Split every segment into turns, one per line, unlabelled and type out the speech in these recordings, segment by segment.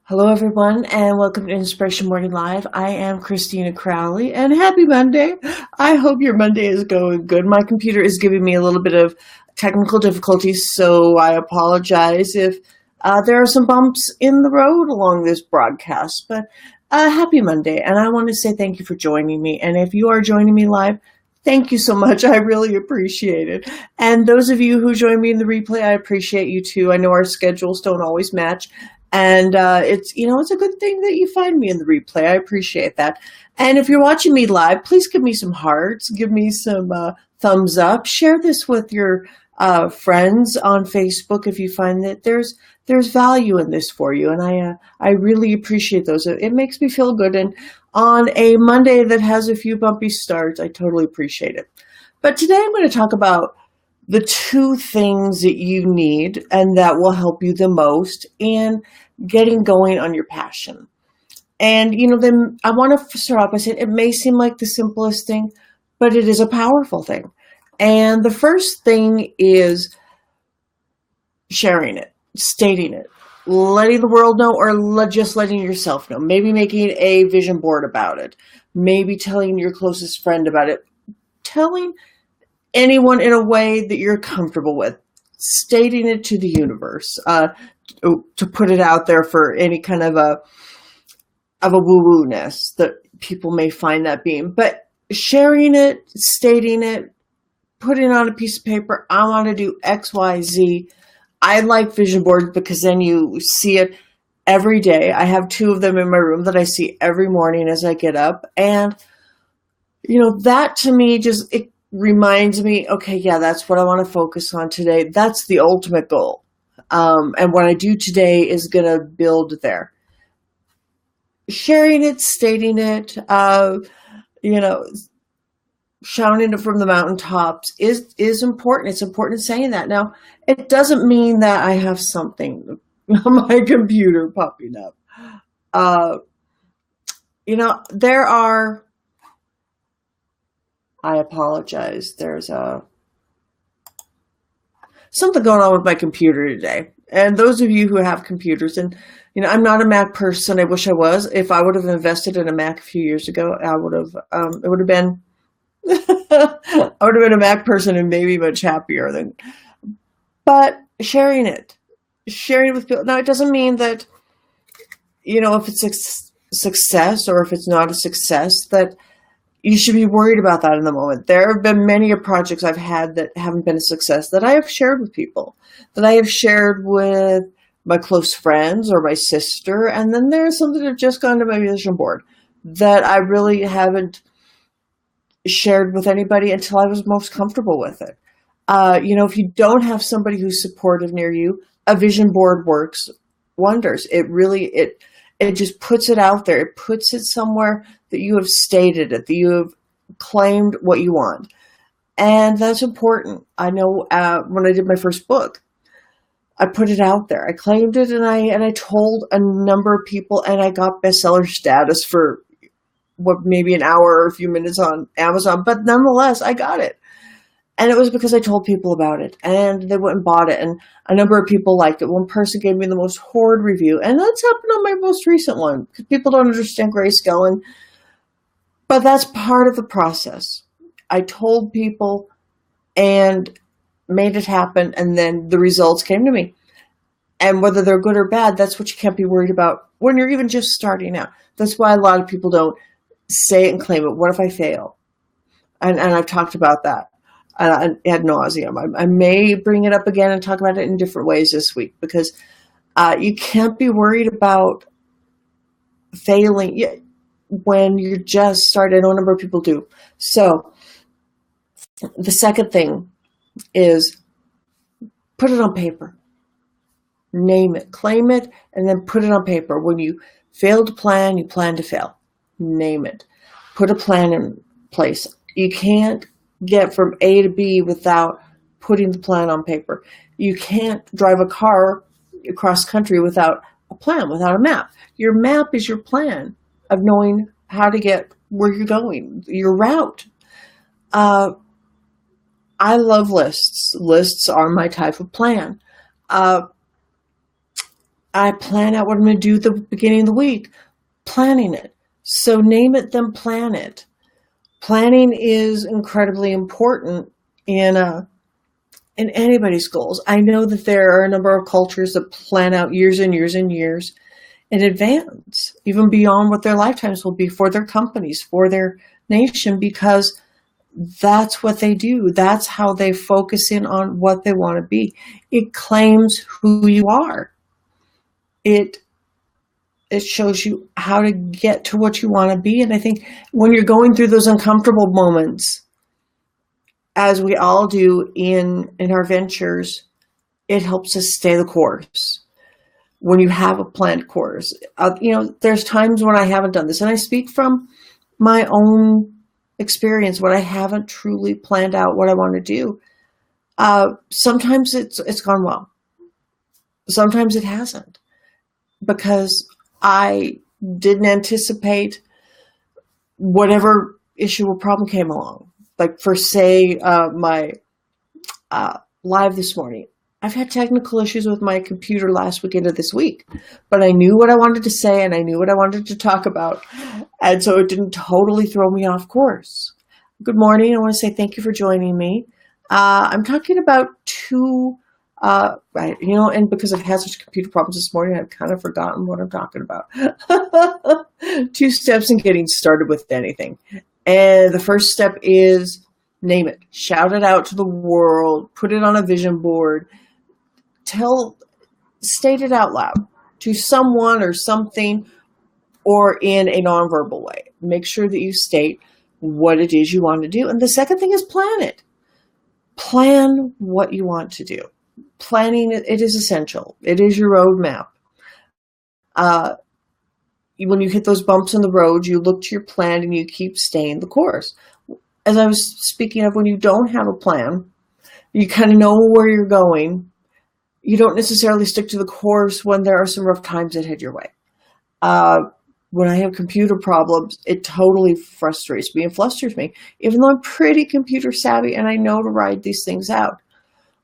Hello, everyone, and welcome to Inspiration Morning Live. I am Christina Crowley, and happy Monday. I hope your Monday is going good. My computer is giving me a little bit of technical difficulties, so I apologize if there are some bumps in the road along this broadcast. But happy Monday, and I want to say thank you for joining me. And if you are joining me live, thank you so much. I really appreciate it. And those of you who join me in the replay, I appreciate you too. I know our schedules don't always match. And it's a good thing that you find me in the replay. I appreciate that. And if you're watching me live, please give me some hearts, give me some thumbs up. Share this with your friends on Facebook if you find that there's value in this for you. And I really appreciate those. It makes me feel good. And on a Monday that has a few bumpy starts, I totally appreciate it. But today I'm going to talk about the two things that you need and that will help you the most in getting going on your passion. And, then I want to start off by saying it may seem like the simplest thing, but it is a powerful thing. And the first thing is sharing it, stating it, letting the world know, or just letting yourself know. Maybe making a vision board about it. Maybe telling your closest friend about it. Telling anyone in a way that you're comfortable with, stating it to the universe, to put it out there for any kind of a woo-woo-ness that people may find that being. But sharing it, stating it, putting it on a piece of paper, I want to do X, Y, Z. I like vision boards because then you see it every day. I have two of them in my room that I see every morning as I get up. And, that to me it reminds me, okay, yeah, that's what I want to focus on today. That's the ultimate goal. And what I do today is going to build there. Sharing it, stating it, shouting it from the mountaintops is important. It's important saying that. Now, it doesn't mean that I have something on my computer popping up. There are, I apologize. There's something going on with my computer today. And those of you who have computers, and I'm not a Mac person. I wish I was. If I would have invested in a Mac a few years ago, I would have. It would have been. I would have been a Mac person and maybe much happier than. But sharing it with people. Now, it doesn't mean that, if it's a success or if it's not a success, that you should be worried about that in the moment. There have been many projects I've had that haven't been a success that I have shared with people, that I have shared with my close friends or my sister. And then there's some that have just gone to my vision board that I really haven't shared with anybody until I was most comfortable with it. If you don't have somebody who's supportive near you, a vision board works wonders. It just puts it out there. It puts it somewhere that you have stated it, that you have claimed what you want. And that's important. I know when I did my first book, I put it out there. I claimed it and I told a number of people, and I got bestseller status for maybe an hour or a few minutes on Amazon. But nonetheless, I got it. And it was because I told people about it, and they went and bought it, and a number of people liked it. One person gave me the most horrid review, and that's happened on my most recent one, because people don't understand grayscale, but that's part of the process. I told people and made it happen, and then the results came to me. And whether they're good or bad, that's what you can't be worried about when you're even just starting out. That's why a lot of people don't say it and claim it. What if I fail? And I've talked about that. Ad nauseum. I may bring it up again and talk about it in different ways this week, because you can't be worried about failing when you're just starting. I know a number of people do. So the second thing is put it on paper. Name it, claim it, and then put it on paper. When you fail to plan, you plan to fail. Name it. Put a plan in place. You can't get from A to B without putting the plan on paper. You can't drive a car across country without a plan, without a map. Your map is your plan of knowing how to get where you're going, your route. I love lists. Lists are my type of plan. I plan out what I'm going to do at the beginning of the week, planning it. So name it, then plan it. Planning is incredibly important in anybody's goals. I know that there are a number of cultures that plan out years and years and years in advance, even beyond what their lifetimes will be for their companies, for their nation, because that's what they do. That's how they focus in on what they want to be. It claims who you are. It shows you how to get to what you want to be. And I think when you're going through those uncomfortable moments, as we all do in our ventures, it helps us stay the course. When you have a planned course, there's times when I haven't done this, and I speak from my own experience when I haven't truly planned out what I want to do. Sometimes it's gone well. Sometimes it hasn't, because I didn't anticipate whatever issue or problem came along. Like for say, my live this morning. I've had technical issues with my computer last week into this week, but I knew what I wanted to say and I knew what I wanted to talk about. And so it didn't totally throw me off course. Good morning. I want to say thank you for joining me. I'm talking about and because I've had such computer problems this morning, I've kind of forgotten what I'm talking about. 2 steps in getting started with anything. And the first step is name it, shout it out to the world, put it on a vision board, state it out loud to someone or something, or in a nonverbal way. Make sure that you state what it is you want to do. And the second thing is plan it. Plan what you want to do. Planning, it is essential. It is your roadmap. When you hit those bumps in the road, you look to your plan and you keep staying the course. As I was speaking of, when you don't have a plan, you kind of know where you're going. You don't necessarily stick to the course when there are some rough times that head your way. When I have computer problems, it totally frustrates me and flusters me, even though I'm pretty computer savvy and I know to ride these things out.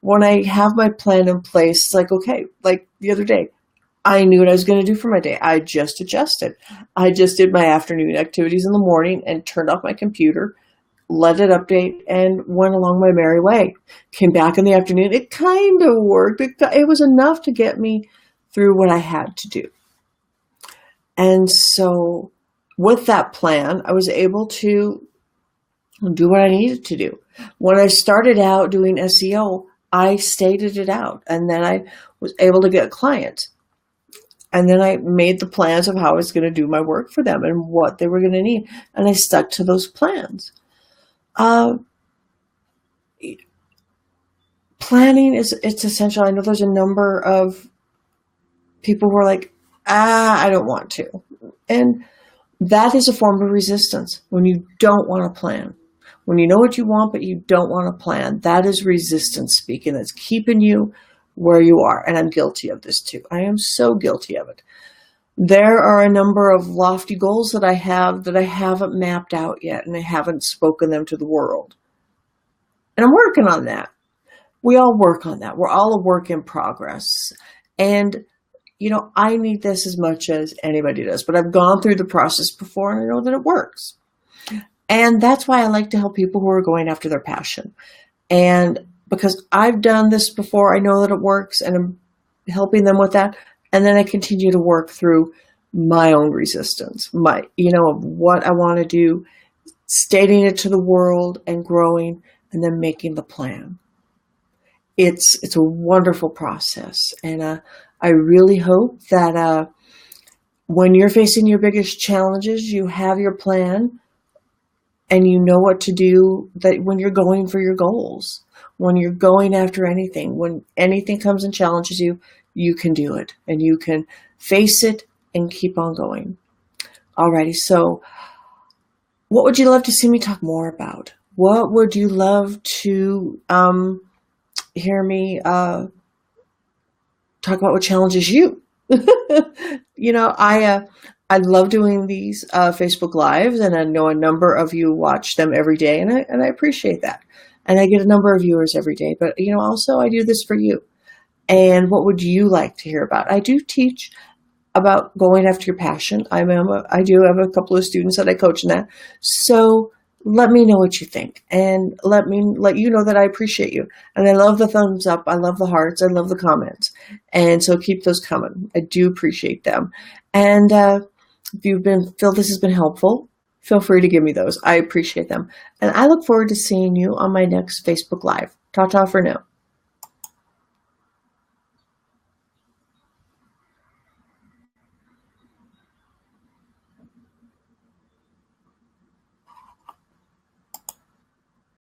When I have my plan in place, it's like, okay, like the other day, I knew what I was going to do for my day. I just adjusted. I just did my afternoon activities in the morning and turned off my computer, let it update, and went along my merry way. Came back in the afternoon. It kind of worked. It was enough to get me through what I had to do. And so with that plan, I was able to do what I needed to do. When I started out doing SEO, I stated it out, and then I was able to get clients. And then I made the plans of how I was going to do my work for them and what they were going to need. And I stuck to those plans. Planning it's essential. I know there's a number of people who are like, I don't want to. And that is a form of resistance when you don't want to plan. When you know what you want, but you don't want to plan, that is resistance speaking. That's keeping you where you are. And I'm guilty of this too. I am so guilty of it. There are a number of lofty goals that I have that I haven't mapped out yet, and I haven't spoken them to the world. And I'm working on that. We all work on that. We're all a work in progress. And, I need this as much as anybody does, but I've gone through the process before and I know that it works. And that's why I like to help people who are going after their passion. And because I've done this before, I know that it works, and I'm helping them with that. And then I continue to work through my own resistance, of what I want to do, stating it to the world and growing, and then making the plan. It's a wonderful process. And I really hope that when you're facing your biggest challenges, you have your plan and you know what to do, that when you're going for your goals, when you're going after anything, when anything comes and challenges you, you can do it and you can face it and keep on going. Alrighty, so what would you love to see me talk more about? What would you love to hear me talk about? What challenges you? I love doing these Facebook Lives, and I know a number of you watch them every day, and I appreciate that. And I get a number of viewers every day, but also I do this for you. And what would you like to hear about? I do teach about going after your passion. I do have a couple of students that I coach in that. So let me know what you think, and let me let you know that I appreciate you. And I love the thumbs up. I love the hearts. I love the comments. And so keep those coming. I do appreciate them. And if feel this has been helpful, feel free to give me those. I appreciate them. And I look forward to seeing you on my next Facebook Live. Ta-ta for now.